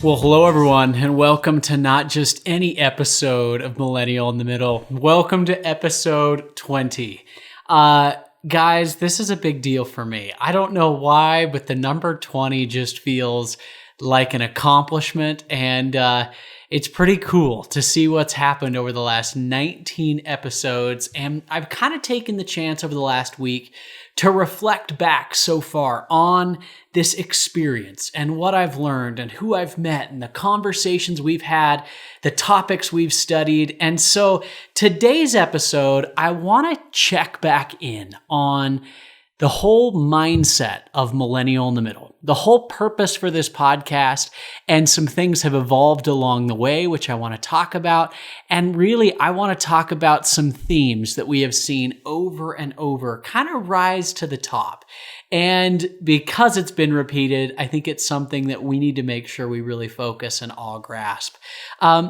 Well, hello everyone, and welcome to not just any episode of Millennial in the Middle. Welcome to episode 20. Guys, this is a big deal for me. I don't know why, but the number 20 just feels like an accomplishment, and it's pretty cool to see what's happened over the last 19 episodes. And I've kind of taken the chance over the last week to reflect back so far on this experience and what I've learned and who I've met and the conversations we've had, the topics we've studied. And so today's episode, I want to check back in on the whole mindset of Millennial in the Middle, the whole purpose for this podcast, and some things have evolved along the way, which I want to talk about. And really, I want to talk about some themes that we have seen over and over kind of rise to the top. And because it's been repeated, I think it's something that we need to make sure we really focus and all grasp.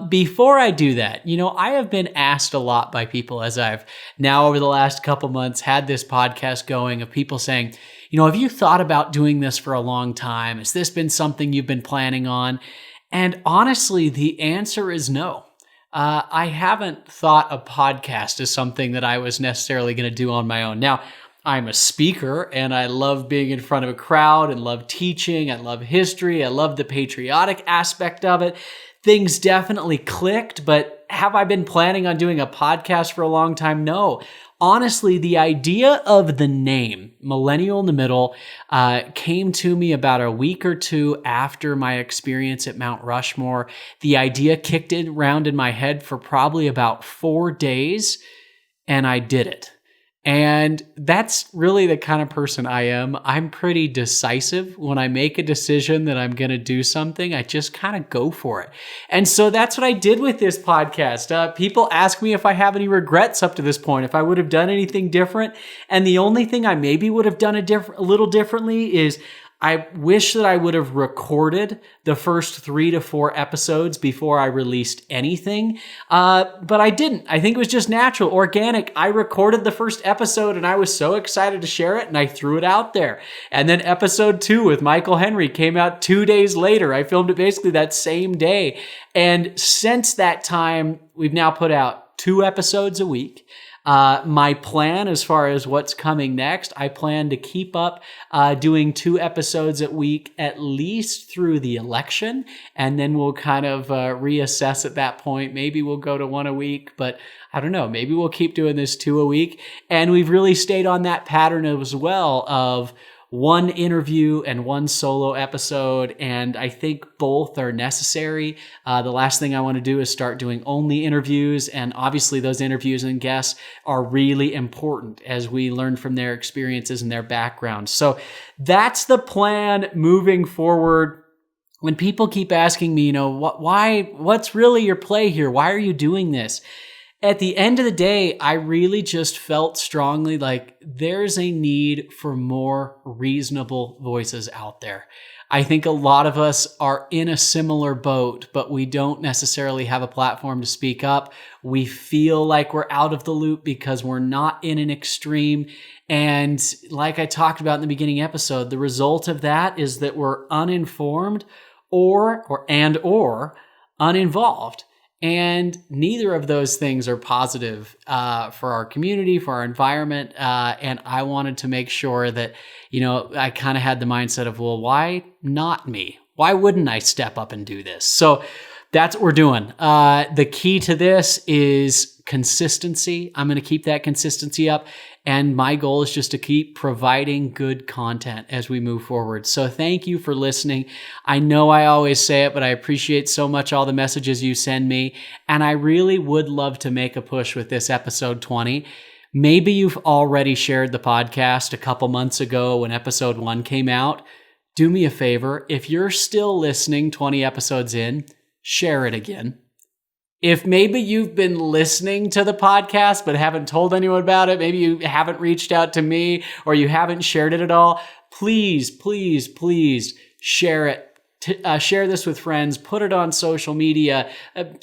Before I do that, I have been asked a lot by people as I've now over the last couple months had this podcast going of people saying, have you thought about doing this for a long time? Has this been something you've been planning on? And honestly, the answer is no. I haven't thought a podcast is something that I was necessarily going to do on my own. Now, I'm a speaker and I love being in front of a crowd and love teaching. I love history. I love the patriotic aspect of it. Things definitely clicked, but have I been planning on doing a podcast for a long time? No. Honestly, the idea of the name, Millennial in the Middle, came to me about a week or two after my experience at Mount Rushmore. The idea kicked it around in my head for probably about 4 days, and I did it. And that's really the kind of person I am. I'm pretty decisive. When I make a decision that I'm going to do something, I just kind of go for it. And so that's what I did with this podcast. People ask me if I have any regrets up to this point, if I would have done anything different. And the only thing I maybe would have done a little differently is I wish that I would have recorded the first 3 to 4 episodes before I released anything, but I didn't. I think it was just natural, organic. I recorded the first episode and I was so excited to share it and I threw it out there. And then episode 2 with Michael Henry came out 2 days later. I filmed it basically that same day. And since that time, we've now put out 2 episodes a week. My plan as far as what's coming next, I plan to keep up doing 2 episodes a week at least through the election, and then we'll kind of reassess at that point. Maybe we'll go to 1 a week, but I don't know. Maybe we'll keep doing this 2 a week. And we've really stayed on that pattern as well of 1 interview and 1 solo episode, and I think both are necessary. The last thing I want to do is start doing only interviews, and obviously those interviews and guests are really important as we learn from their experiences and their backgrounds. So that's the plan moving forward. When people keep asking me, what's really your play here? Why are you doing this? At the end of the day, I really just felt strongly like there's a need for more reasonable voices out there. I think a lot of us are in a similar boat, but we don't necessarily have a platform to speak up. We feel like we're out of the loop because we're not in an extreme. And like I talked about in the beginning episode, the result of that is that we're uninformed or uninvolved. And neither of those things are positive for our community, for our environment. And I wanted to make sure that, I kind of had the mindset of, well, why not me? Why wouldn't I step up and do this? So that's what we're doing. The key to this is consistency. I'm going to keep that consistency up. And my goal is just to keep providing good content as we move forward. So thank you for listening. I know I always say it, but I appreciate so much all the messages you send me. And I really would love to make a push with this episode 20. Maybe you've already shared the podcast a couple months ago when episode 1 came out. Do me a favor. If you're still listening 20 episodes in, share it again. If maybe you've been listening to the podcast but haven't told anyone about it, maybe you haven't reached out to me or you haven't shared it at all, please, please, please share it. Share this with friends, put it on social media,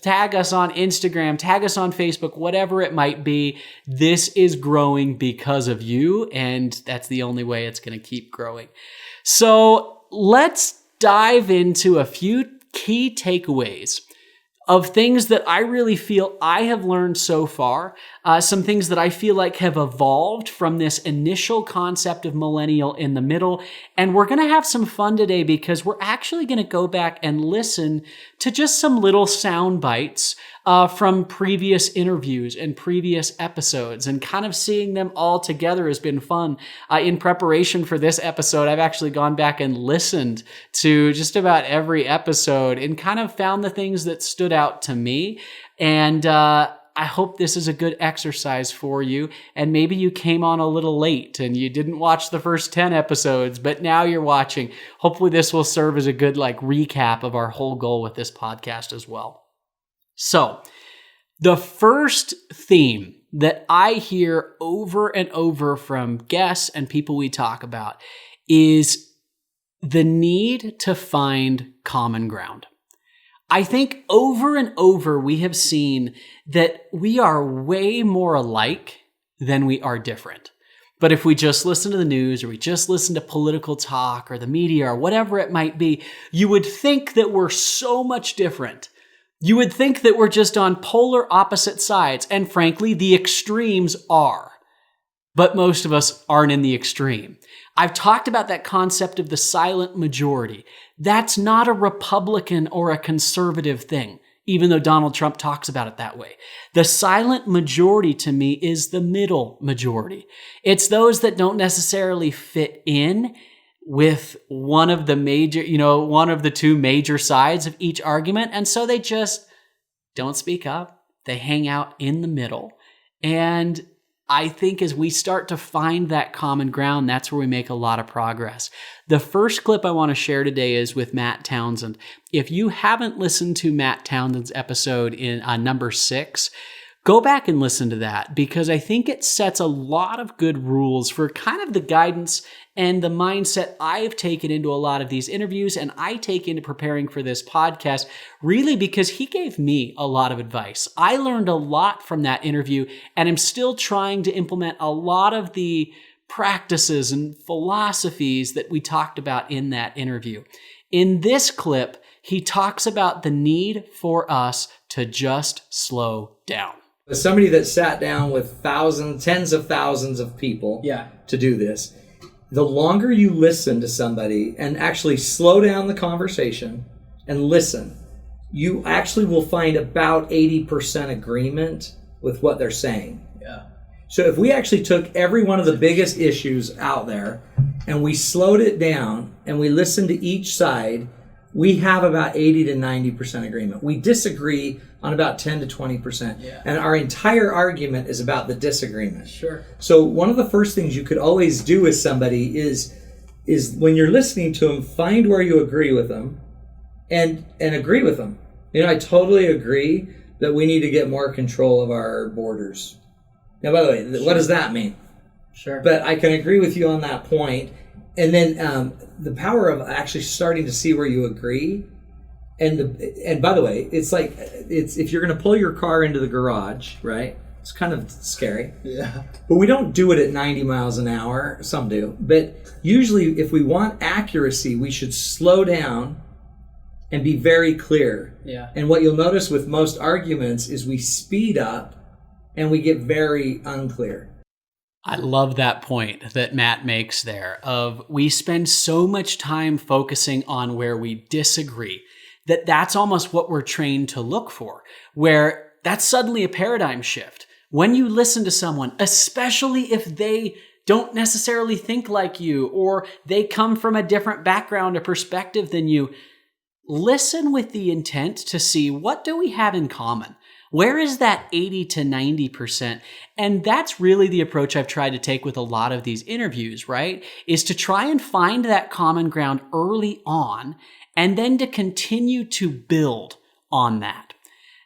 tag us on Instagram, tag us on Facebook, whatever it might be. This is growing because of you, and that's the only way it's going to keep growing. So let's dive into a few key takeaways of things that I really feel I have learned so far, some things that I feel like have evolved from this initial concept of Millennial in the Middle. And we're going to have some fun today because we're actually going to go back and listen to just some little sound bites from previous interviews and previous episodes, and kind of seeing them all together has been fun. In preparation for this episode, I've actually gone back and listened to just about every episode and kind of found the things that stood out to me. And I hope this is a good exercise for you. And maybe you came on a little late and you didn't watch the first 10 episodes, but now you're watching. Hopefully this will serve as a good recap of our whole goal with this podcast as well. So, the first theme that I hear over and over from guests and people we talk about is the need to find common ground. I think over and over we have seen that we are way more alike than we are different. But if we just listen to the news or we just listen to political talk or the media or whatever it might be, you would think that we're so much different. You would think that we're just on polar opposite sides, and frankly, the extremes are. But most of us aren't in the extreme. I've talked about that concept of the silent majority. That's not a Republican or a conservative thing, even though Donald Trump talks about it that way. The silent majority to me is the middle majority. It's those that don't necessarily fit in with one of the major, one of the two major sides of each argument. And so they just don't speak up. They hang out in the middle. And I think as we start to find that common ground, that's where we make a lot of progress. The first clip I want to share today is with Matt Townsend. If you haven't listened to Matt Townsend's episode in number 6, go back and listen to that, because I think it sets a lot of good rules for kind of the guidance and the mindset I've taken into a lot of these interviews, and I take into preparing for this podcast, really because he gave me a lot of advice. I learned a lot from that interview, and I'm still trying to implement a lot of the practices and philosophies that we talked about in that interview. In this clip, he talks about the need for us to just slow down. As somebody that sat down with tens of thousands of people to do this, the longer you listen to somebody and actually slow down the conversation and listen, you actually will find about 80% agreement with what they're saying. Yeah. So if we actually took every one of the biggest issues out there and we slowed it down and we listened to each side, we have about 80 to 90% agreement. We disagree on about 10 to 20%. Yeah. And our entire argument is about the disagreement. Sure. So one of the first things you could always do with somebody is when you're listening to them, find where you agree with them and agree with them. I totally agree that we need to get more control of our borders. Now, by the way, what does that mean? Sure. But I can agree with you on that point. And then the power of actually starting to see where you agree. And by the way, it's if you're going to pull your car into the garage, right? It's kind of scary. Yeah. But we don't do it at 90 miles an hour. Some do. But usually if we want accuracy, we should slow down and be very clear. Yeah. And what you'll notice with most arguments is we speed up and we get very unclear. I love that point that Matt makes there of we spend so much time focusing on where we disagree that's almost what we're trained to look for, where that's suddenly a paradigm shift. When you listen to someone, especially if they don't necessarily think like you or they come from a different background or perspective than you, listen with the intent to see what do we have in common. Where is that 80 to 90%? And that's really the approach I've tried to take with a lot of these interviews, right? Is to try and find that common ground early on and then to continue to build on that.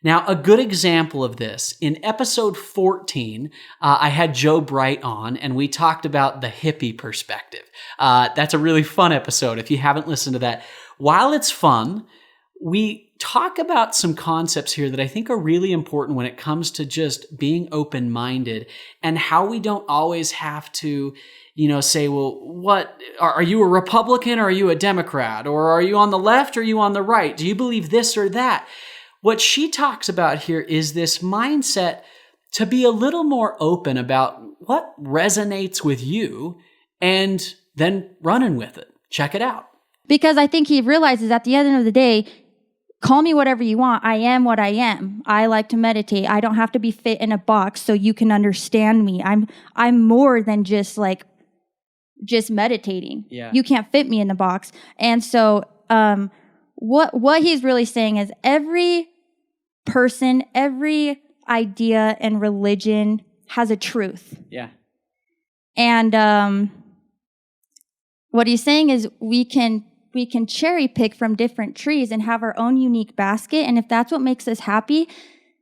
Now, a good example of this, in episode 14, I had Joe Bright on and we talked about the hippie perspective. That's a really fun episode if you haven't listened to that. While it's fun, we talk about some concepts here that I think are really important when it comes to just being open-minded and how we don't always have to, say, well, what are you, a Republican or are you a Democrat? Or are you on the left or are you on the right? Do you believe this or that? What she talks about here is this mindset to be a little more open about what resonates with you and then running with it. Check it out. Because I think he realizes at the end of the day, call me whatever you want. I am what I am. I like to meditate. I don't have to be fit in a box so you can understand me. I'm more than just meditating. Yeah. You can't fit me in the box. And so what he's really saying is every person, every idea and religion has a truth. Yeah. And what he's saying is we can cherry pick from different trees and have our own unique basket. And if that's what makes us happy,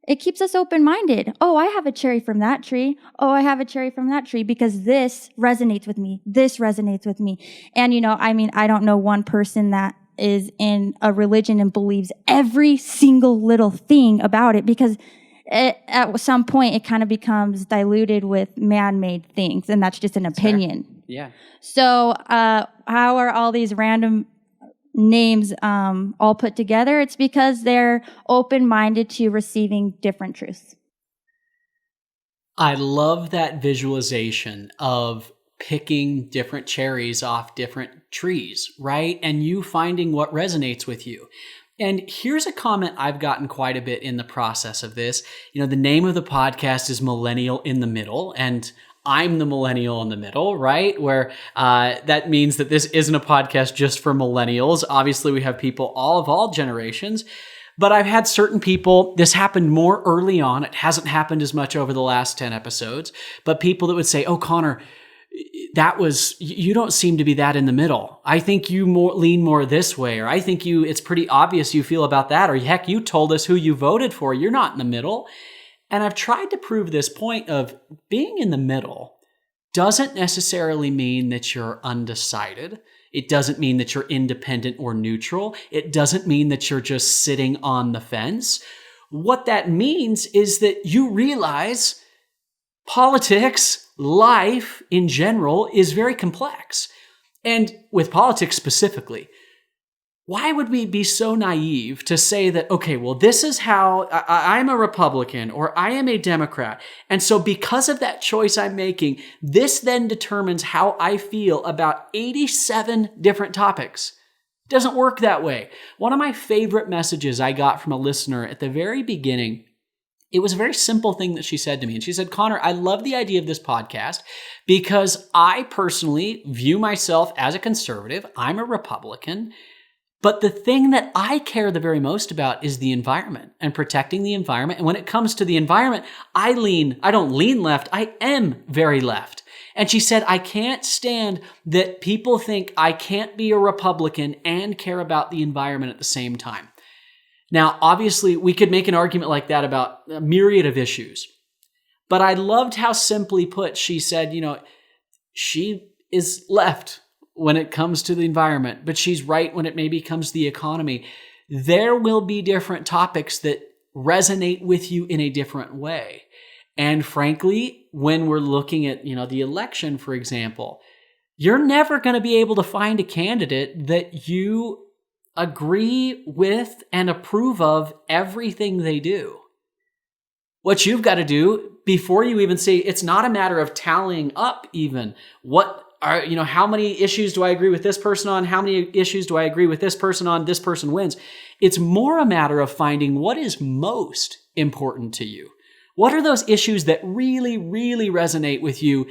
it keeps us open-minded. Oh, I have a cherry from that tree. Oh, I have a cherry from that tree because this resonates with me. This resonates with me. And, I don't know one person that is in a religion and believes every single little thing about it, because at some point it kind of becomes diluted with man-made things, and that's just an opinion. Fair. Yeah. So how are all these random names all put together? It's because they're open-minded to receiving different truths. I love that visualization of picking different cherries off different trees, right? And you finding what resonates with you. And here's a comment I've gotten quite a bit in the process of this. The name of the podcast is Millennial in the Middle, and I'm the millennial in the middle, right? Where that means that this isn't a podcast just for millennials. Obviously, we have people of all generations, but I've had certain people, this happened more early on. It hasn't happened as much over the last 10 episodes, but people that would say, oh, Connor, you don't seem to be that in the middle. I think you lean more this way, or I think it's pretty obvious you feel about that, or heck, you told us who you voted for. You're not in the middle. And I've tried to prove this point of being in the middle doesn't necessarily mean that you're undecided. It doesn't mean that you're independent or neutral. It doesn't mean that you're just sitting on the fence. What that means is that you realize politics, life in general, is very complex. And with politics specifically, why would we be so naive to say that, okay, well, this is how I'm a Republican or I am a Democrat. And so because of that choice I'm making, this then determines how I feel about 87 different topics. It doesn't work that way. One of my favorite messages I got from a listener at the very beginning, it was a very simple thing that she said to me. And she said, Connor, I love the idea of this podcast because I personally view myself as a conservative. I'm a Republican. But the thing that I care the very most about is the environment and protecting the environment. And when it comes to the environment, I don't lean left, I am very left. And she said, I can't stand that people think I can't be a Republican and care about the environment at the same time. Now, obviously, we could make an argument like that about a myriad of issues. But I loved how simply put she said, she is left when it comes to the environment, but she's right when it maybe comes to the economy. There will be different topics that resonate with you in a different way. And frankly, when we're looking at, the election, for example, you're never going to be able to find a candidate that you agree with and approve of everything they do. What you've got to do before you even say, it's not a matter of tallying up even how many issues do I agree with this person on? How many issues do I agree with this person on? This person wins. It's more a matter of finding what is most important to you. What are those issues that really, really resonate with you?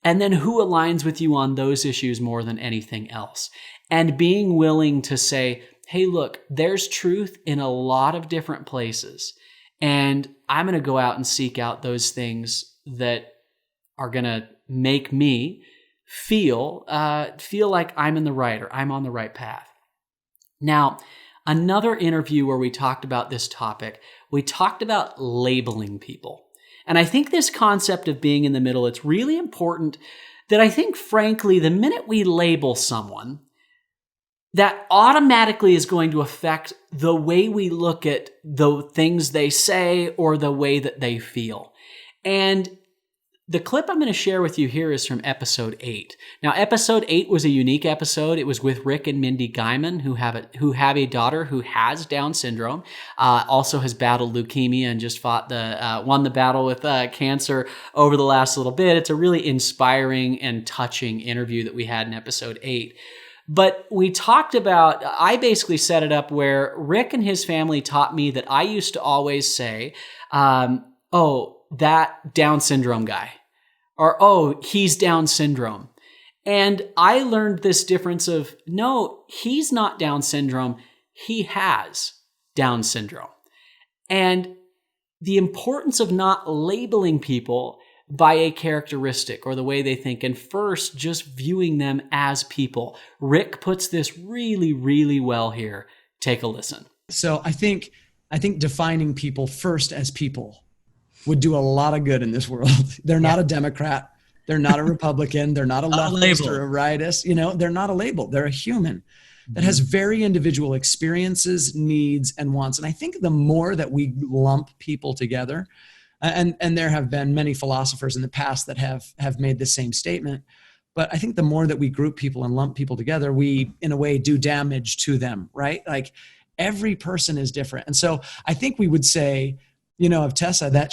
And then who aligns with you on those issues more than anything else? And being willing to say, hey, look, there's truth in a lot of different places. And I'm going to go out and seek out those things that are going to make me feel like I'm in the right or I'm on the right path. Now, another interview where we talked about this topic, we talked about labeling people. And I think this concept of being in the middle, it's really important that I think, frankly, the minute we label someone, that automatically is going to affect the way we look at the things they say or the way that they feel. And the clip I'm going to share with you here is from episode 8. Now, episode 8 was a unique episode. It was with Rick and Mindy Gaiman, who have a daughter who has Down syndrome, also has battled leukemia and just won the battle with cancer over the last little bit. It's a really inspiring and touching interview that we had in episode 8. But we talked about, I basically set it up where Rick and his family taught me that I used to always say, that Down syndrome guy, or, oh, he's Down syndrome. And I learned this difference of, no, he's not Down syndrome. He has Down syndrome. And the importance of not labeling people by a characteristic or the way they think, and first just viewing them as people. Rick puts this really, really well here. Take a listen. So I think defining people first as people would do a lot of good in this world. They're not a Democrat. They're not a Republican. They're not a leftist or a rightist. They're not a label. They're a human that has very individual experiences, needs, and wants. And I think the more that we lump people together, and there have been many philosophers in the past that have made the same statement, but I think the more that we group people and lump people together, we, in a way, do damage to them, right? Like, every person is different. And so I think we would say, of Tessa, that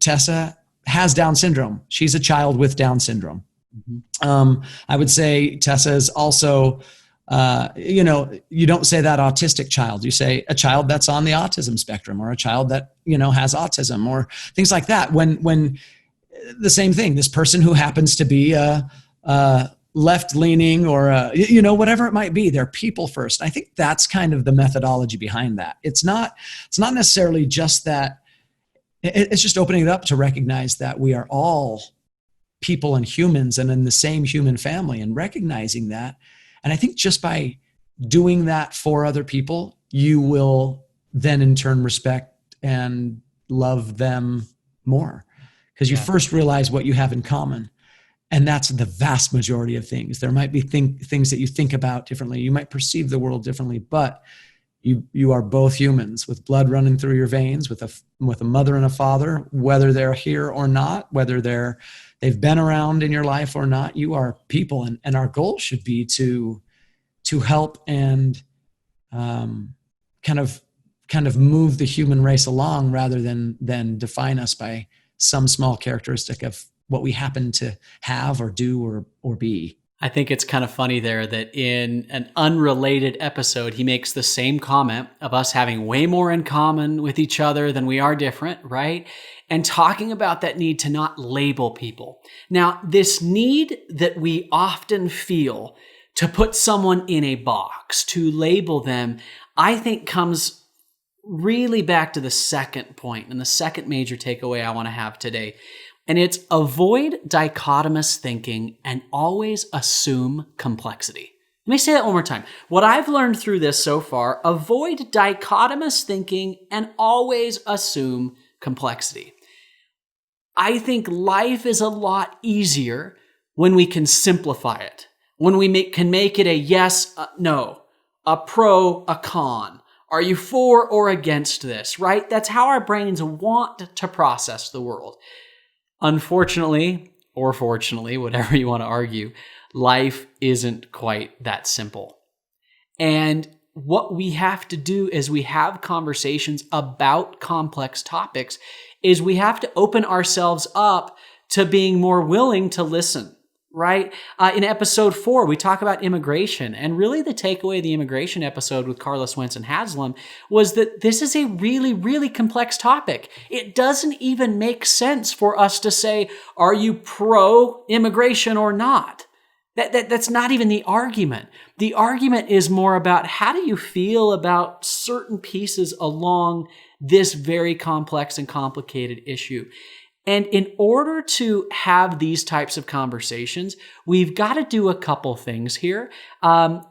Tessa has Down syndrome. She's a child with Down syndrome. Mm-hmm. I would say Tessa is also, you don't say that autistic child. You say a child that's on the autism spectrum, or a child that, has autism, or things like that. When the same thing, this person who happens to be left-leaning or, whatever it might be, they're people first. I think that's kind of the methodology behind that. It's not necessarily just that. It's just opening it up to recognize that we are all people and humans and in the same human family, and recognizing that. And I think just by doing that for other people, you will then in turn respect and love them more, because you first realize what you have in common. And that's the vast majority of things. There might be things that you think about differently. You might perceive the world differently, but you are both humans with blood running through your veins, with a mother and a father, whether they're here or not, whether they've been around in your life or not. You are people, and our goal should be to help and kind of move the human race along, rather than define us by some small characteristic of what we happen to have or do or be. I think it's kind of funny there that in an unrelated episode, he makes the same comment of us having way more in common with each other than we are different, right? And talking about that need to not label people. Now, this need that we often feel to put someone in a box, to label them, I think comes really back to the second point and the second major takeaway I want to have today. And it's avoid dichotomous thinking and always assume complexity. Let me say that one more time. What I've learned through this so far, avoid dichotomous thinking and always assume complexity. I think life is a lot easier when we can simplify it, when we can make it a yes, no, a pro, a con. Are you for or against this, right? That's how our brains want to process the world. Unfortunately, or fortunately, whatever you want to argue, life isn't quite that simple. And what we have to do as we have conversations about complex topics is we have to open ourselves up to being more willing to listen, right? In episode 4, we talk about immigration, and really the takeaway of the immigration episode with Carla Swenson Haslam was that this is a really, really complex topic. It doesn't even make sense for us to say, are you pro-immigration or not? That's not even the argument. The argument is more about how do you feel about certain pieces along this very complex and complicated issue. And in order to have these types of conversations, we've got to do a couple things here.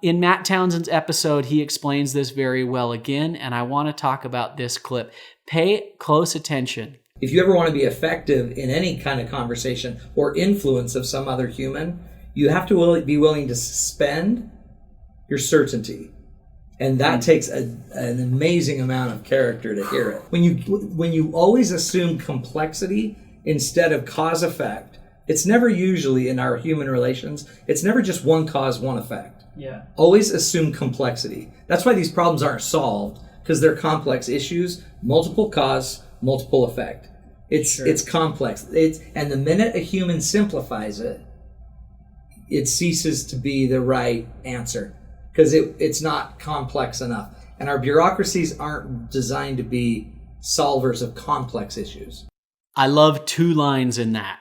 In Matt Townsend's episode, he explains this very well again, and I want to talk about this clip. Pay close attention. If you ever want to be effective in any kind of conversation or influence of some other human, you have to be willing to suspend your certainty. And that takes an amazing amount of character to hear it. When you always assume complexity instead of cause effect, it's never usually in our human relations, it's never just one cause, one effect. Yeah. Always assume complexity. That's why these problems aren't solved, because they're complex issues, multiple cause, multiple effect. It's complex. And the minute a human simplifies it, it ceases to be the right answer, because it's not complex enough. And our bureaucracies aren't designed to be solvers of complex issues. I love 2 lines in that.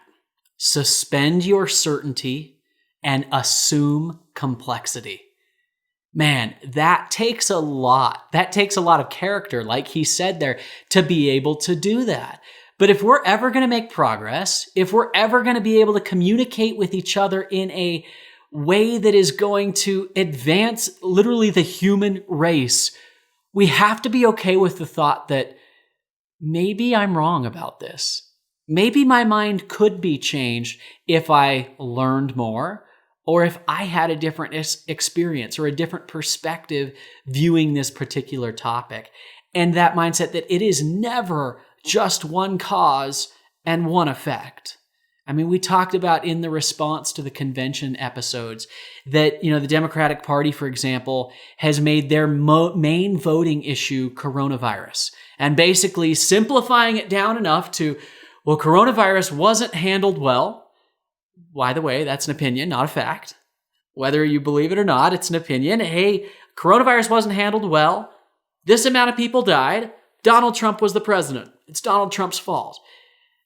Suspend your certainty and assume complexity. Man, that takes a lot. That takes a lot of character, like he said there, to be able to do that. But if we're ever going to make progress, if we're ever going to be able to communicate with each other in a way that is going to advance literally the human race, we have to be okay with the thought that maybe I'm wrong about this. Maybe my mind could be changed if I learned more, or if I had a different experience or a different perspective viewing this particular topic. And that mindset that it is never just one cause and one effect. I mean, we talked about in the response to the convention episodes that, the Democratic Party, for example, has made their main voting issue coronavirus, and basically simplifying it down enough to, well, coronavirus wasn't handled well. By the way, that's an opinion, not a fact. Whether you believe it or not, it's an opinion. Hey, coronavirus wasn't handled well. This amount of people died. Donald Trump was the president. It's Donald Trump's fault.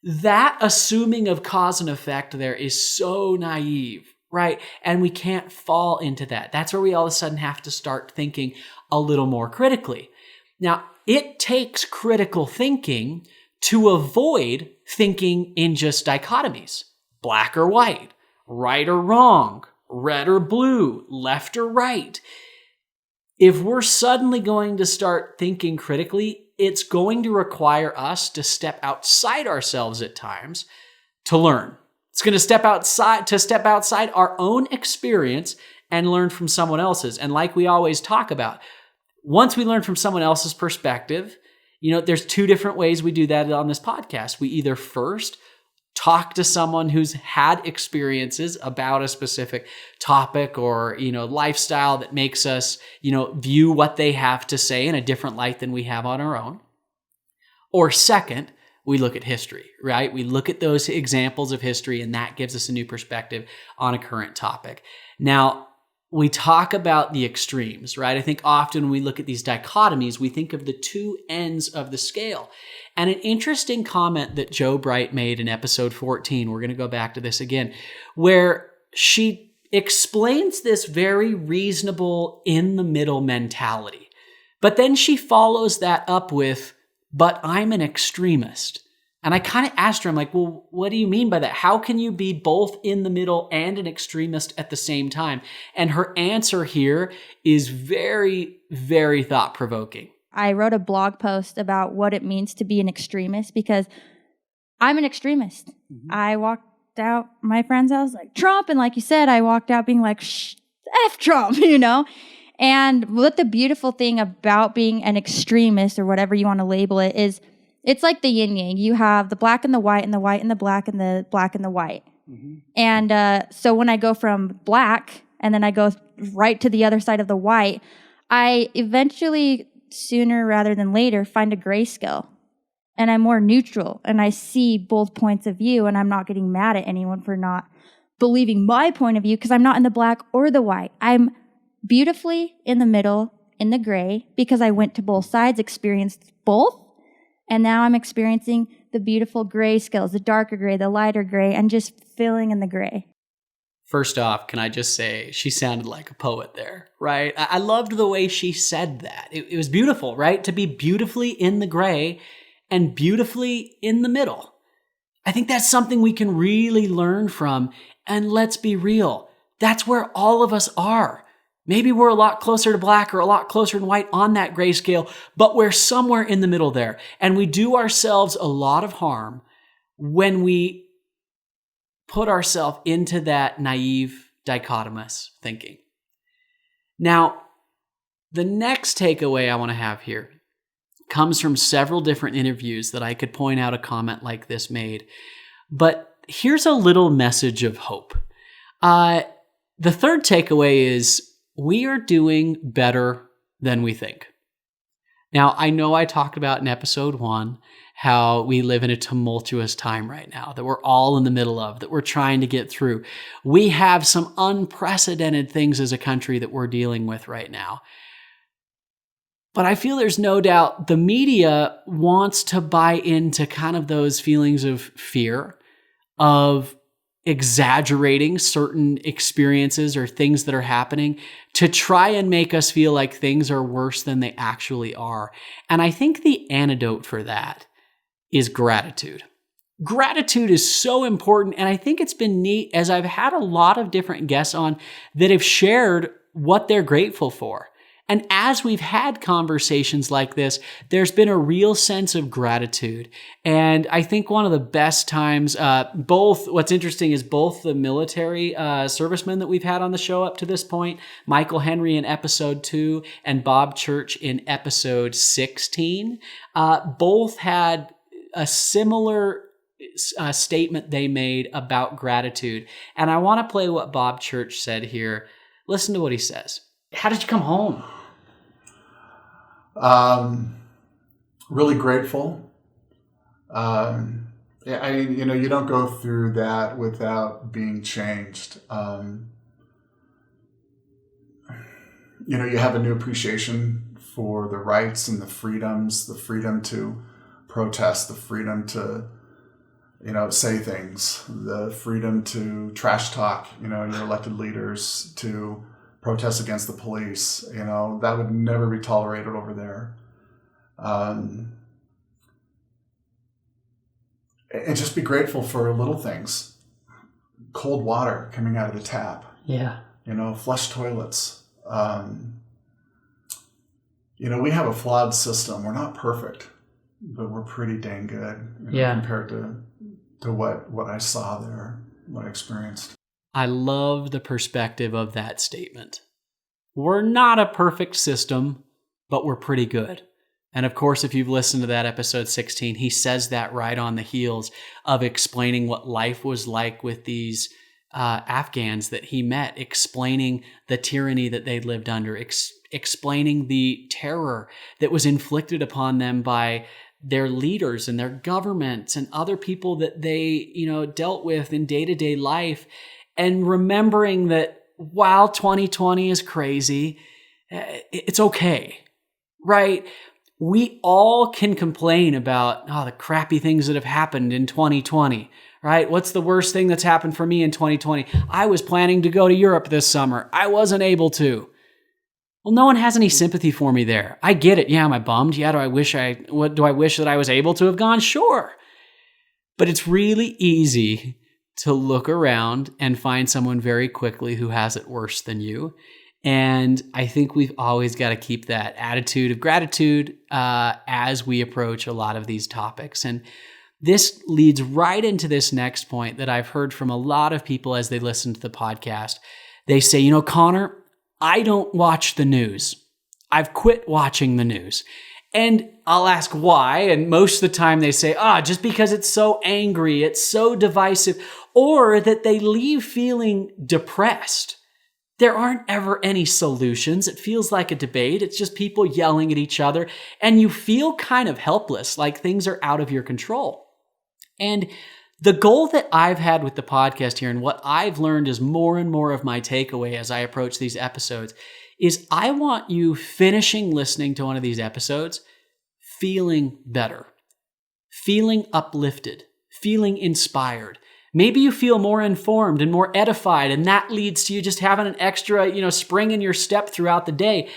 That assuming of cause and effect there is so naive, right? And we can't fall into that. That's where we all of a sudden have to start thinking a little more critically. Now, it takes critical thinking to avoid thinking in just dichotomies, black or white, right or wrong, red or blue, left or right. If we're suddenly going to start thinking critically, it's going to require us to step outside ourselves at times to learn. It's going to step outside our own experience and learn from someone else's. And like we always talk about, once we learn from someone else's perspective, there's 2 different ways we do that on this podcast. We either first talk to someone who's had experiences about a specific topic or, lifestyle that makes us, view what they have to say in a different light than we have on our own. Or second, we look at history, right? We look at those examples of history, and that gives us a new perspective on a current topic. Now, we talk about the extremes, right? I think often when we look at these dichotomies, we think of the 2 ends of the scale. And an interesting comment that Joe Bright made in episode 14, we're going to go back to this again, where she explains this very reasonable in the middle mentality. But then she follows that up with, but I'm an extremist. And I kind of asked her, I'm like, well, what do you mean by that? How can you be both in the middle and an extremist at the same time? And her answer here is very, very thought-provoking. I wrote a blog post about what it means to be an extremist, because I'm an extremist. Mm-hmm. I walked out my friend's house like Trump, and like you said, I walked out being like, F Trump, And what the beautiful thing about being an extremist, or whatever you want to label it, is it's like the yin yang. You have the black and the white, and the white and the black, and the black and the white. Mm-hmm. And so when I go from black and then I go right to the other side of the white, I eventually, sooner rather than later, find a grayscale. And I'm more neutral, and I see both points of view, and I'm not getting mad at anyone for not believing my point of view, because I'm not in the black or the white. I'm beautifully in the middle, in the gray, because I went to both sides, experienced both. And now I'm experiencing the beautiful gray scales, the darker gray, the lighter gray, and just filling in the gray. First off, can I just say, she sounded like a poet there, right? I loved the way she said that. It was beautiful, right? To be beautifully in the gray and beautifully in the middle. I think that's something we can really learn from. And let's be real, that's where all of us are. Maybe we're a lot closer to black or a lot closer to white on that grayscale, but we're somewhere in the middle there. And we do ourselves a lot of harm when we put ourselves into that naive, dichotomous thinking. Now, the next takeaway I want to have here comes from several different interviews that I could point out a comment like this made. But here's a little message of hope. The third takeaway is we are doing better than we think. Now, I know I talked about in episode 1 how we live in a tumultuous time right now that we're all in the middle of, that we're trying to get through. We have some unprecedented things as a country that we're dealing with right now. But I feel there's no doubt the media wants to buy into kind of those feelings of fear, of exaggerating certain experiences or things that are happening to try and make us feel like things are worse than they actually are. And I think the antidote for that is gratitude. Gratitude is so important. And I think it's been neat as I've had a lot of different guests on that have shared what they're grateful for. And as we've had conversations like this, there's been a real sense of gratitude. And I think one of the best times, what's interesting is both the military servicemen that we've had on the show up to this point, Michael Henry in episode 2 and Bob Church in episode 16, both had a similar statement they made about gratitude. And I want to play what Bob Church said here. Listen to what he says. How did you come home? Really grateful. You don't go through that without being changed. You have a new appreciation for the rights and the freedoms, the freedom to protest, the freedom to, say things, the freedom to trash talk, your elected leaders, to protest against the police, that would never be tolerated over there. And just be grateful for little things. Cold water coming out of the tap. Yeah. Flush toilets. We have a flawed system. We're not perfect, but we're pretty dang good compared to what I saw there, what I experienced. I love the perspective of that statement. We're not a perfect system, but we're pretty good. And of course, if you've listened to that episode 16, he says that right on the heels of explaining what life was like with these Afghans that he met, explaining the tyranny that they lived under, explaining the terror that was inflicted upon them by their leaders and their governments and other people that they, dealt with in day-to-day life. And remembering that while 2020 is crazy, it's okay, right? We all can complain about the crappy things that have happened in 2020, right? What's the worst thing that's happened for me in 2020? I was planning to go to Europe this summer. I wasn't able to. Well, no one has any sympathy for me there. I get it. Yeah, am I bummed? Yeah, do I wish that I was able to have gone? Sure. But it's really easy to look around and find someone very quickly who has it worse than you. And I think we've always got to keep that attitude of gratitude as we approach a lot of these topics. And this leads right into this next point that I've heard from a lot of people as they listen to the podcast. They say, Connor, I don't watch the news. I've quit watching the news. And I'll ask why, and most of the time they say, just because it's so angry, it's so divisive, or that they leave feeling depressed. There aren't ever any solutions. It feels like a debate. It's just people yelling at each other, and you feel kind of helpless, like things are out of your control. And the goal that I've had with the podcast here, and what I've learned is more and more of my takeaway as I approach these episodes, is I want you finishing listening to one of these episodes feeling better, feeling uplifted, feeling inspired. Maybe you feel more informed and more edified, and that leads to you just having an extra, spring in your step throughout the day.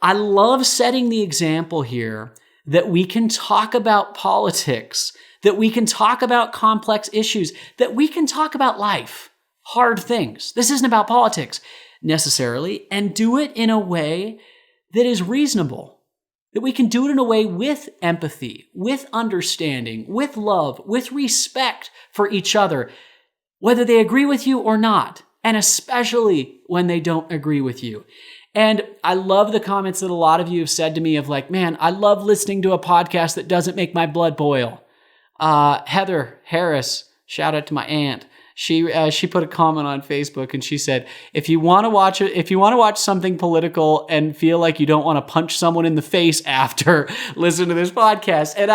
I love setting the example here that we can talk about politics, that we can talk about complex issues, that we can talk about life, hard things. This isn't about politics necessarily, and do it in a way that is reasonable, that we can do it in a way with empathy, with understanding, with love, with respect for each other, whether they agree with you or not, and especially when they don't agree with you. And I love the comments that a lot of you have said to me of like, man, I love listening to a podcast that doesn't make my blood boil. Heather Harris, shout out to my aunt. She put a comment on Facebook and she said, if you want to watch something political and feel like you don't want to punch someone in the face after, listen to this podcast. And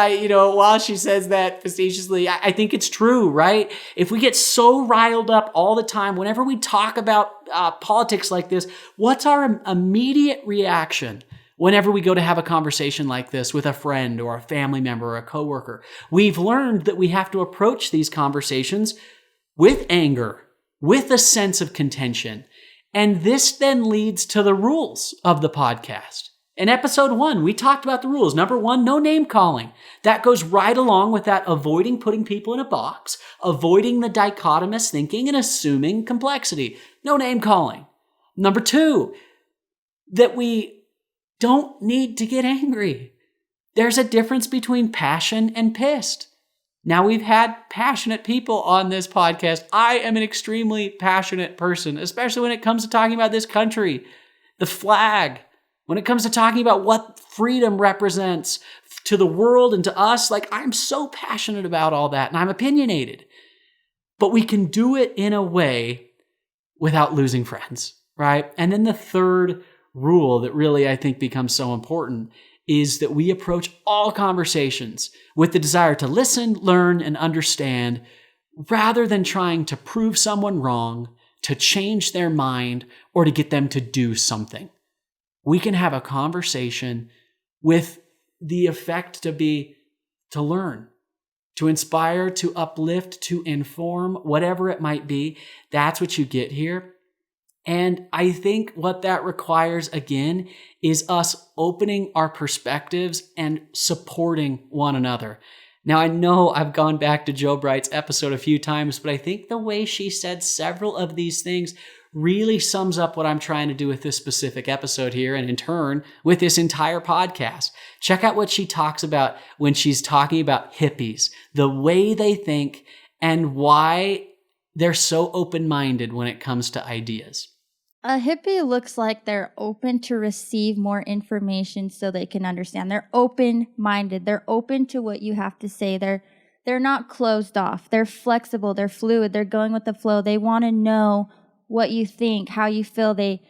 while she says that facetiously, I think it's true, right? If we get so riled up all the time, whenever we talk about politics like this, what's our immediate reaction? Whenever we go to have a conversation like this with a friend or a family member or a coworker, we've learned that we have to approach these conversations with anger, with a sense of contention. And this then leads to the rules of the podcast. In episode 1, we talked about the rules. Number 1, no name calling. That goes right along with that avoiding putting people in a box, avoiding the dichotomous thinking and assuming complexity. No name calling. Number 2, that we don't need to get angry. There's a difference between passion and pissed. Now, we've had passionate people on this podcast. I am an extremely passionate person, especially when it comes to talking about this country, the flag, when it comes to talking about what freedom represents to the world and to us. Like, I'm so passionate about all that, and I'm opinionated. But we can do it in a way without losing friends, right? And then the third rule that really I think becomes so important is that we approach all conversations with the desire to listen, learn, and understand, rather than trying to prove someone wrong, to change their mind, or to get them to do something. We can have a conversation with the effect to learn, to inspire, to uplift, to inform, whatever it might be. That's what you get here. And I think what that requires, again, is us opening our perspectives and supporting one another. Now, I know I've gone back to Joe Bright's episode a few times, but I think the way she said several of these things really sums up what I'm trying to do with this specific episode here, and in turn, with this entire podcast. Check out what she talks about when she's talking about hippies, the way they think, and why they're so open-minded when it comes to ideas. A hippie looks like they're open to receive more information so they can understand. They're open-minded. They're open to what you have to say. They're not closed off. They're flexible. They're fluid. They're going with the flow. They want to know what you think, how you feel. They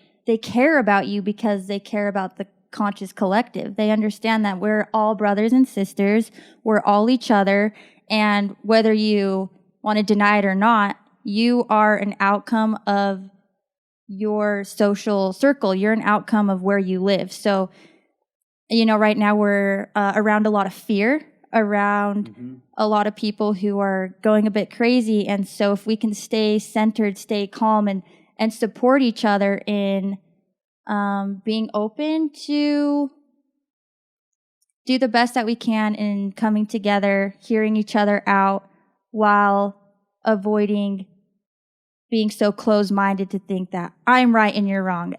care about you because they care about the conscious collective. They understand that we're all brothers and sisters. We're all each other. And whether you want to deny it or not, you are an outcome of your social circle. You're an outcome of where you live. So, right now we're around a lot of fear, around a lot of people who are going a bit crazy. And so if we can stay centered, stay calm, and support each other in being open to do the best that we can in coming together, hearing each other out, while avoiding being so closed-minded to think that I'm right and you're wrong.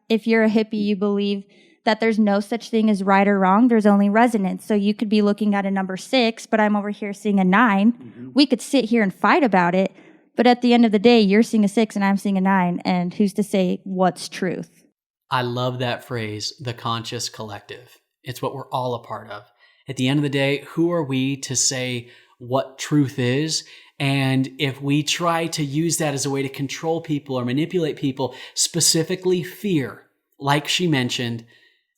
If you're a hippie, you believe that there's no such thing as right or wrong. There's only resonance. So you could be looking at a number 6, but I'm over here seeing a 9. We could sit here and fight about it, but at the end of the day, you're seeing a 6 and I'm seeing a 9, and who's to say what's truth? I love that phrase, the conscious collective. It's what we're all a part of. At the end of the day, who are we to say what truth is? And if we try to use that as a way to control people or manipulate people, specifically fear, like she mentioned,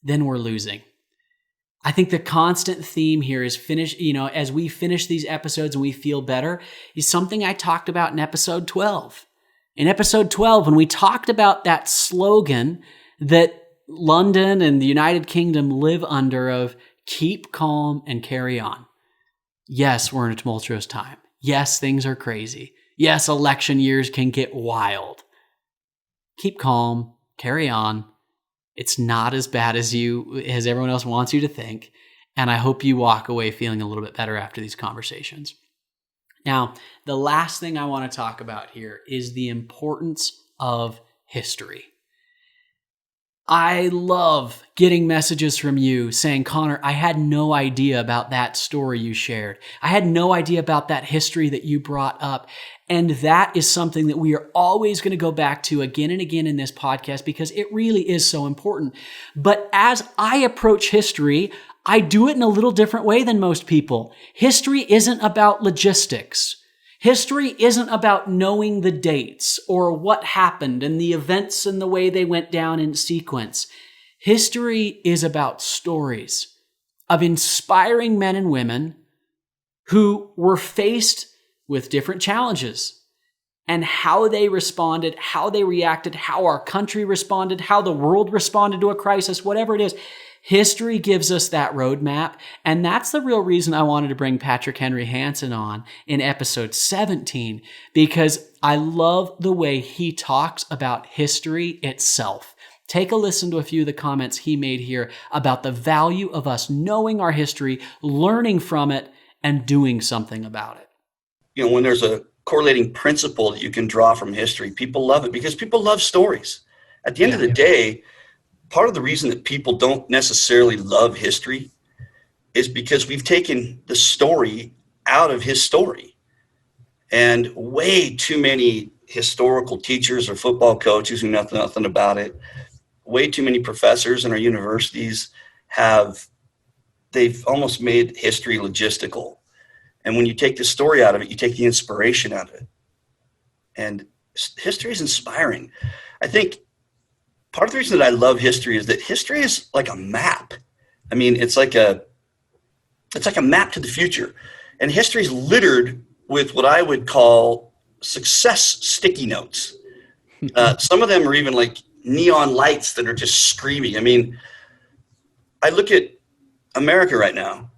then we're losing. I think the constant theme here is as we finish these episodes and we feel better, is something I talked about in episode 12. In episode 12, when we talked about that slogan that London and the United Kingdom live under of keep calm and carry on. Yes, we're in a tumultuous time. Yes, things are crazy. Yes, election years can get wild. Keep calm, carry on. It's not as bad as everyone else wants you to think. And I hope you walk away feeling a little bit better after these conversations. Now, the last thing I want to talk about here is the importance of history. I love getting messages from you saying, Connor, I had no idea about that story you shared. I had no idea about that history that you brought up. And that is something that we are always going to go back to again and again in this podcast because it really is so important. But as I approach history, I do it in a little different way than most people. History isn't about logistics. History isn't about knowing the dates or what happened and the events and the way they went down in sequence. History is about stories of inspiring men and women who were faced with different challenges and how they responded, how they reacted, how our country responded, how the world responded to a crisis, whatever it is. History gives us that roadmap, and that's the real reason I wanted to bring Patrick Henry Hansen on in episode 17, because I love the way he talks about history itself. Take a listen to a few of the comments he made here about the value of us knowing our history, learning from it, and doing something about it. You know, when there's a correlating principle that you can draw from history, people love it because people love stories. At the end of the day, part of the reason that people don't necessarily love history is because we've taken the story out of his story. And way too many historical teachers or football coaches who know nothing about it, way too many professors in our universities they've almost made history logistical. And when you take the story out of it, you take the inspiration out of it. And history is inspiring. I think part of the reason that I love history is that history is like a map. I mean, it's like a map to the future. And history is littered with what I would call success sticky notes. Some of them are even like neon lights that are just screaming. I mean, I look at America right now,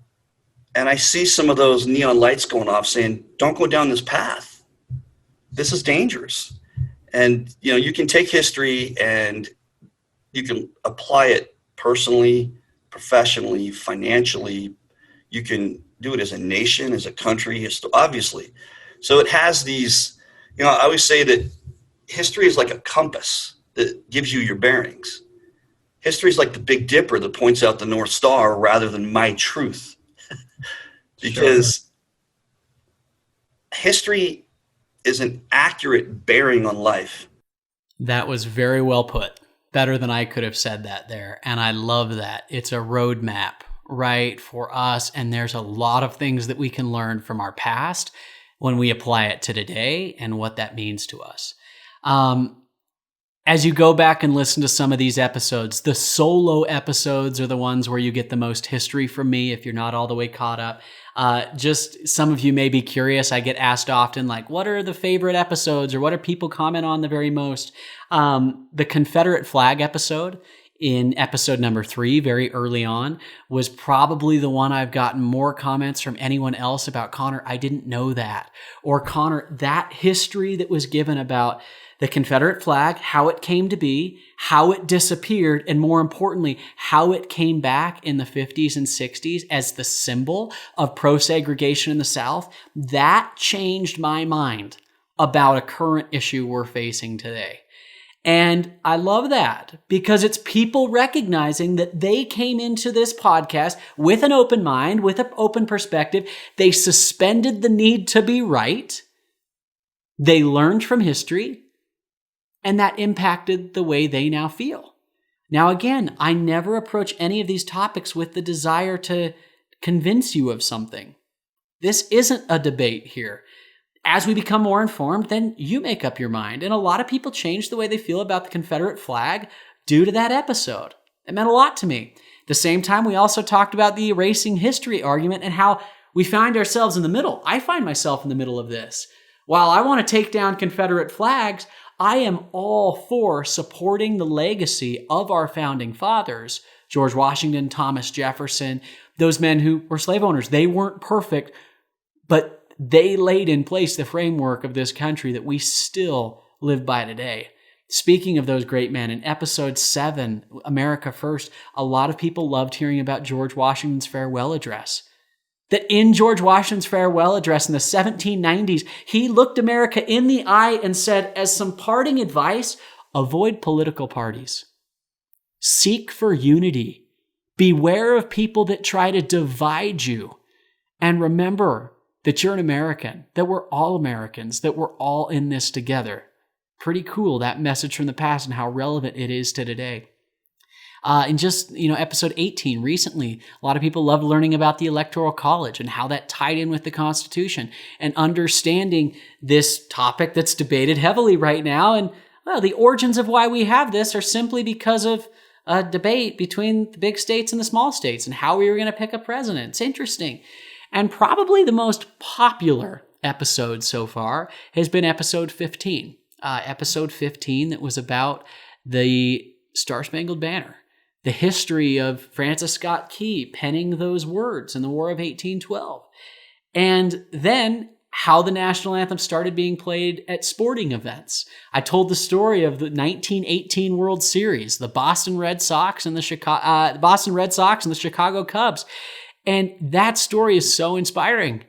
and I see some of those neon lights going off saying, don't go down this path. This is dangerous. And, you know, you can take history and you can apply it personally, professionally, financially. You can do it as a nation, as a country, obviously. So it has these, you know, I always say that history is like a compass that gives you your bearings. History is like the Big Dipper that points out the North Star rather than my truth. Because history is an accurate bearing on life. That was very well put. Better than I could have said that there. And I love that. It's a roadmap, right, for us. And there's a lot of things that we can learn from our past when we apply it to today and what that means to us. As you go back and listen to some of these episodes, the solo episodes are the ones where you get the most history from me if you're not all the way caught up. Just some of you may be curious. I get asked often, like, what are the favorite episodes or what do people comment on the very most? The Confederate flag episode in episode number 3, very early on, was probably the one I've gotten more comments from anyone else about. Connor, I didn't know that. Or Connor, that history that was given about the Confederate flag, how it came to be, how it disappeared, and more importantly, how it came back in the 50s and 60s as the symbol of pro-segregation in the South, that changed my mind about a current issue we're facing today. And I love that because it's people recognizing that they came into this podcast with an open mind, with an open perspective. They suspended the need to be right. They learned from history. And that impacted the way they now feel. Now, again, I never approach any of these topics with the desire to convince you of something. This isn't a debate here. As we become more informed, then you make up your mind. And a lot of people change the way they feel about the Confederate flag due to that episode. It meant a lot to me. At the same time, we also talked about the erasing history argument and how we find ourselves in the middle. I find myself in the middle of this. While I want to take down Confederate flags, I am all for supporting the legacy of our founding fathers, George Washington, Thomas Jefferson, those men who were slave owners. They weren't perfect, but they laid in place the framework of this country that we still live by today. Speaking of those great men, in episode 7, America First, a lot of people loved hearing about George Washington's farewell address. That in George Washington's farewell address in the 1790s, he looked America in the eye and said, as some parting advice, avoid political parties. Seek for unity. Beware of people that try to divide you. And remember that you're an American, that we're all Americans, that we're all in this together. Pretty cool, that message from the past and how relevant it is to today. In just, episode 18 recently, a lot of people loved learning about the Electoral College and how that tied in with the Constitution and understanding this topic that's debated heavily right now. And well, the origins of why we have this are simply because of a debate between the big states and the small states and how we were going to pick a president. It's interesting. And probably the most popular episode so far has been episode 15. Episode 15 that was about the Star-Spangled Banner, the history of Francis Scott Key penning those words in the War of 1812, and then how the national anthem started being played at sporting events. I told the story of the 1918 World Series, the Boston Red Sox and the Chicago Cubs. And that story is so inspiring.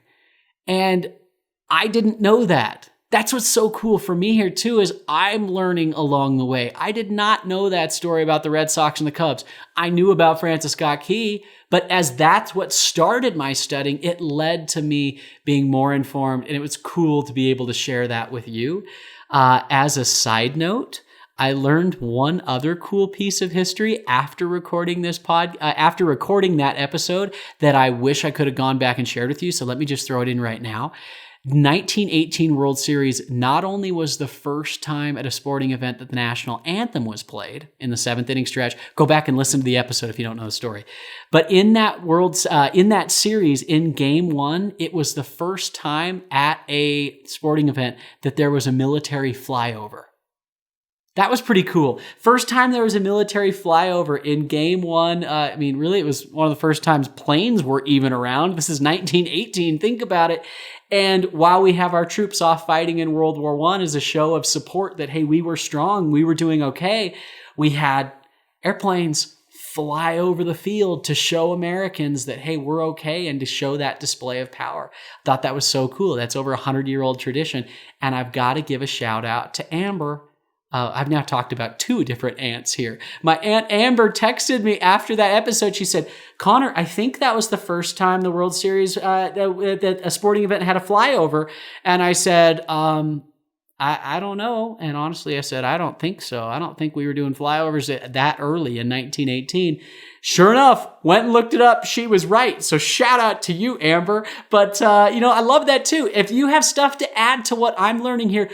And I didn't know that. That's what's so cool for me here too, is I'm learning along the way. I did not know that story about the Red Sox and the Cubs. I knew about Francis Scott Key, but as that's what started my studying, it led to me being more informed, and it was cool to be able to share that with you. As a side note, I learned one other cool piece of history after recording after recording that episode that I wish I could have gone back and shared with you. So let me just throw it in right now. 1918 World Series not only was the first time at a sporting event that the national anthem was played in the 7th inning stretch. Go back and listen to the episode if you don't know the story. But in that series, in Game 1, it was the first time at a sporting event that there was a military flyover. That was pretty cool. First time there was a military flyover in Game 1. Really, it was one of the first times planes were even around. This is 1918. Think about it. And while we have our troops off fighting in World War I as a show of support that, hey, we were strong, we were doing okay, we had airplanes fly over the field to show Americans that, hey, we're okay, and to show that display of power. Thought that was so cool. That's over 100-year-old tradition. And I've got to give a shout out to Amber. I've now talked about 2 different aunts here. My Aunt Amber texted me after that episode. She said, Connor, I think that was the first time the World Series, that a sporting event had a flyover. And I said, I don't know. And honestly, I said, I don't think so. I don't think we were doing flyovers that early in 1918. Sure enough, went and looked it up. She was right. So shout out to you, Amber. But, I love that too. If you have stuff to add to what I'm learning here,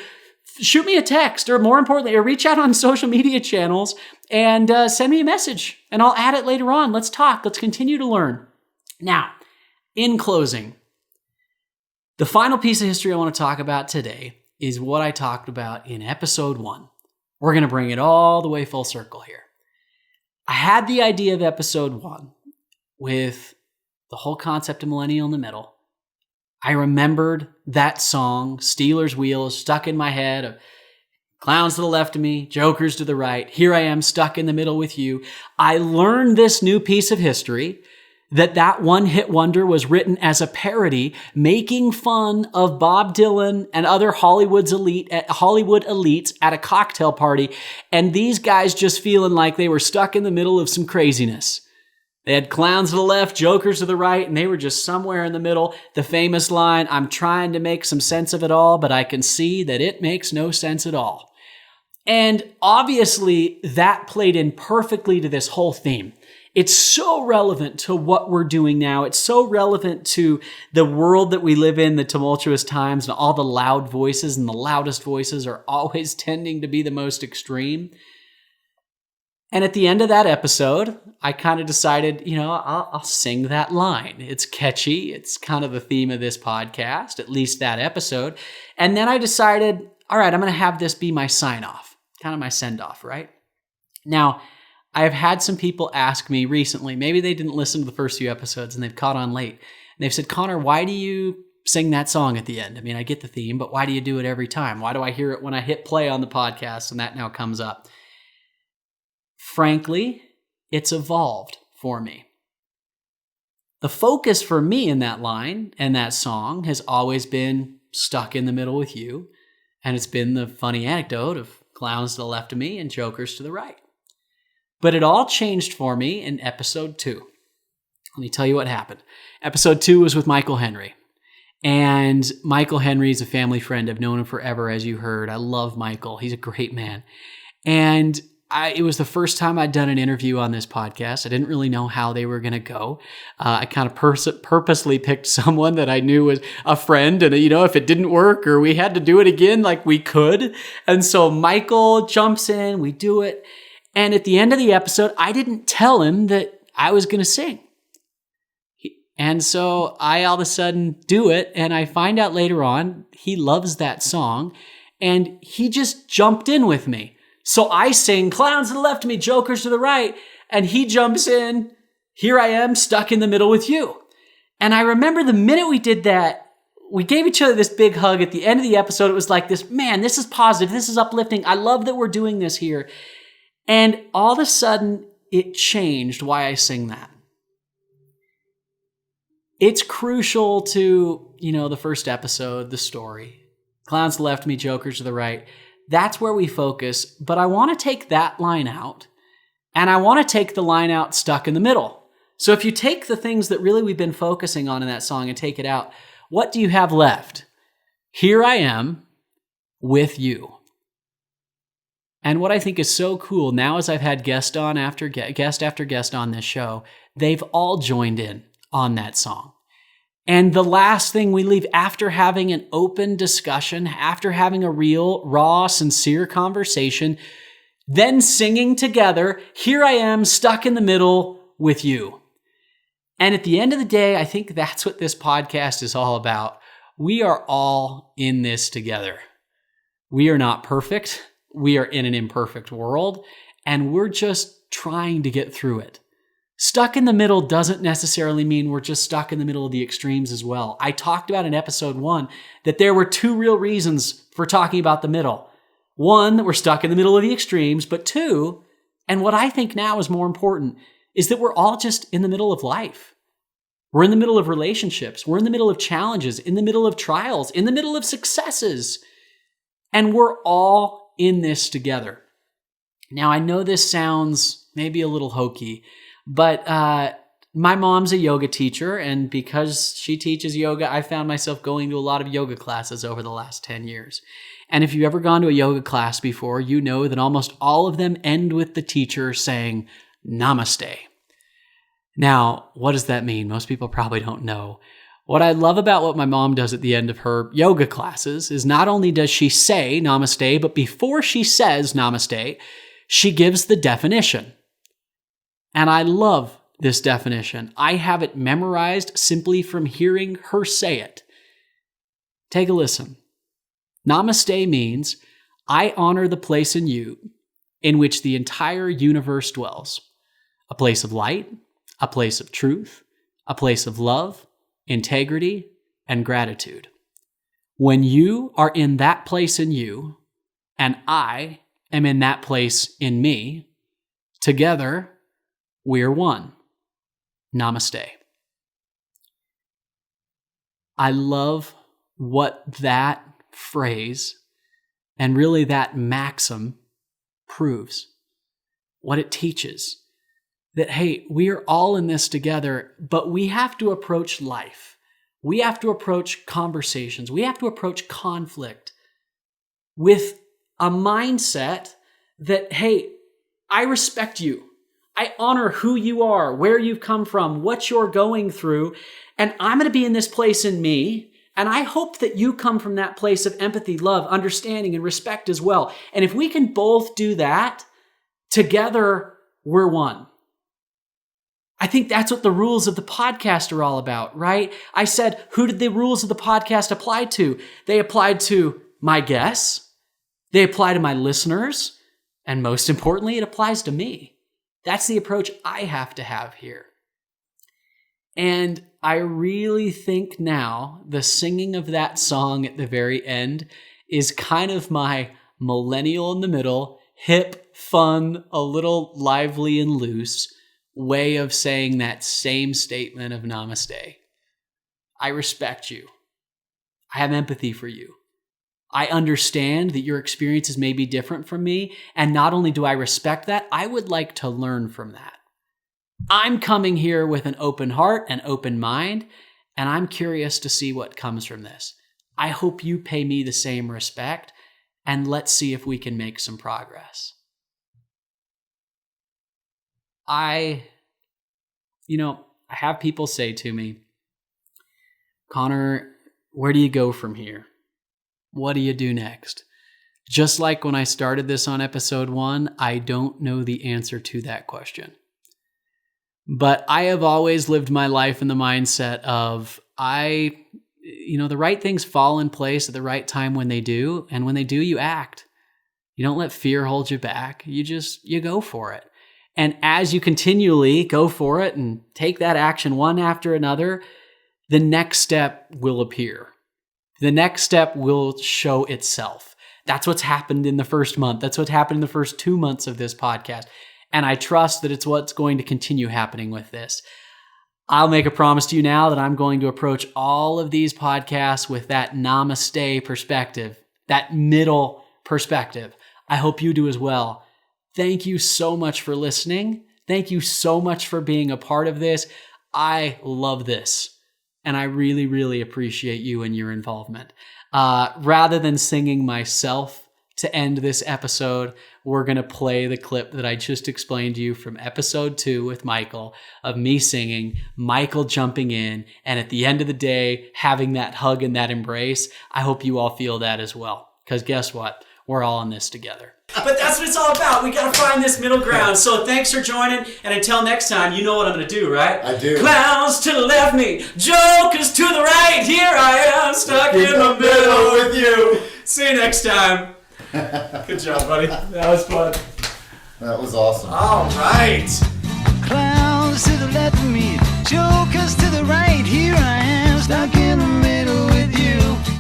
shoot me a text, or more importantly, or reach out on social media channels and send me a message, and I'll add it later on. Let's talk. Let's continue to learn. Now, in closing, the final piece of history I want to talk about today is what I talked about in episode 1. We're going to bring it all the way full circle here. I had the idea of episode 1 with the whole concept of Millennial in the Middle. I remembered that song, Stealers Wheels, stuck in my head of clowns to the left of me, jokers to the right. Here I am stuck in the middle with you. I learned this new piece of history, that one-hit wonder was written as a parody, making fun of Bob Dylan and other Hollywood elites at a cocktail party, and these guys just feeling like they were stuck in the middle of some craziness. They had clowns to the left, jokers to the right, and they were just somewhere in the middle. The famous line, I'm trying to make some sense of it all, but I can see that it makes no sense at all. And obviously, that played in perfectly to this whole theme. It's so relevant to what we're doing now. It's so relevant to the world that we live in, the tumultuous times, and all the loud voices, and the loudest voices are always tending to be the most extreme. And at the end of that episode, I kind of decided, I'll sing that line. It's catchy. It's kind of the theme of this podcast, at least that episode. And then I decided, all right, I'm going to have this be my sign-off, kind of my send-off, right? Now, I've had some people ask me recently, maybe they didn't listen to the first few episodes and they've caught on late. And they've said, Connor, why do you sing that song at the end? I mean, I get the theme, but why do you do it every time? Why do I hear it when I hit play on the podcast and that now comes up? Frankly, it's evolved for me. The focus for me in that line and that song has always been stuck in the middle with you, and it's been the funny anecdote of clowns to the left of me and jokers to the right. But it all changed for me in episode 2. Let me tell you what happened. Episode 2 was with Michael Henry. And Michael Henry is a family friend. I've known him forever, as you heard. I love Michael. He's a great man. And it was the first time I'd done an interview on this podcast. I didn't really know how they were going to go. I kind of purposely picked someone that I knew was a friend. And, if it didn't work or we had to do it again, like we could. And so Michael jumps in, we do it. And at the end of the episode, I didn't tell him that I was going to sing. And so I all of a sudden do it, and I find out later on he loves that song, and he just jumped in with me. So I sing "Clowns to the left of me, jokers to the right," and he jumps in, "Here I am, stuck in the middle with you." And I remember the minute we did that, we gave each other this big hug at the end of the episode. It was like this, man, this is positive, this is uplifting. I love that we're doing this here. And all of a sudden, it changed why I sing that. It's crucial to, the first episode, the story. Clowns to the left of me, jokers to the right. That's where we focus. But I want to take that line out, and I want to take the line out stuck in the middle. So if you take the things that really we've been focusing on in that song and take it out, what do you have left? Here I am with you. And what I think is so cool now, as I've had guest after guest on this show, they've all joined in on that song. And the last thing we leave after having an open discussion, after having a real, raw, sincere conversation, then singing together, "Here I am, stuck in the middle with you." And at the end of the day, I think that's what this podcast is all about. We are all in this together. We are not perfect. We are in an imperfect world, and we're just trying to get through it. Stuck in the middle doesn't necessarily mean we're just stuck in the middle of the extremes as well. I talked about in episode 1 that there were 2 real reasons for talking about the middle. 1, that we're stuck in the middle of the extremes, but 2, and what I think now is more important, is that we're all just in the middle of life. We're in the middle of relationships. We're in the middle of challenges, in the middle of trials, in the middle of successes. And we're all in this together. Now, I know this sounds maybe a little hokey, but my mom's a yoga teacher, and because she teaches yoga, I found myself going to a lot of yoga classes over the last 10 years. And if you've ever gone to a yoga class before, you know that almost all of them end with the teacher saying, "Namaste." Now, what does that mean? Most people probably don't know. What I love about what my mom does at the end of her yoga classes is not only does she say namaste, but before she says namaste, she gives the definition. And I love this definition. I have it memorized simply from hearing her say it. Take a listen. Namaste means, "I honor the place in you in which the entire universe dwells. A place of light, a place of truth, a place of love, integrity, and gratitude. When you are in that place in you, and I am in that place in me, together we're one. Namaste." I love what that phrase and really that maxim proves, what it teaches. That, hey, we are all in this together, but we have to approach life. We have to approach conversations. We have to approach conflict with a mindset that, hey, I respect you. I honor who you are, where you've come from, what you're going through, and I'm going to be in this place in me, and I hope that you come from that place of empathy, love, understanding, and respect as well. And if we can both do that, together we're one. I think that's what the rules of the podcast are all about, right? I said, who did the rules of the podcast apply to? They applied to my guests, they apply to my listeners, and most importantly, it applies to me. That's the approach I have to have here. And I really think now the singing of that song at the very end is kind of my millennial in the middle, hip, fun, a little lively and loose way of saying that same statement of namaste. I respect you. I have empathy for you. I understand that your experiences may be different from me. And not only do I respect that, I would like to learn from that. I'm coming here with an open heart and open mind, and I'm curious to see what comes from this. I hope you pay me the same respect, and let's see if we can make some progress. I have people say to me, Connor, where do you go from here? What do you do next? Just like when I started this on episode 1, I don't know the answer to that question. But I have always lived my life in the mindset of the right things fall in place at the right time when they do. And when they do, you act. You don't let fear hold you back. You go for it. And as you continually go for it and take that action one after another, the next step will appear. The next step will show itself. That's what's happened in the first month. That's what's happened in the first 2 months of this podcast. And I trust that it's what's going to continue happening with this. I'll make a promise to you now that I'm going to approach all of these podcasts with that namaste perspective, that middle perspective. I hope you do as well. Thank you so much for listening. Thank you so much for being a part of this. I love this. And I really, really appreciate you and your involvement. Rather than singing myself to end this episode, we're going to play the clip that I just explained to you from episode 2 with Michael, of me singing, Michael jumping in, and at the end of the day, having that hug and that embrace. I hope you all feel that as well. Because guess what? We're all in this together. But that's what it's all about. We got to find this middle ground. So thanks for joining. And until next time, you know what I'm going to do, right? I do. Clowns to the left me, jokers to the right. Here I am, stuck in the middle with you. See you next time. Good job, buddy. That was fun. That was awesome. All right. Clowns to the left of me, jokers to the right. Here I am, stuck in the middle with you.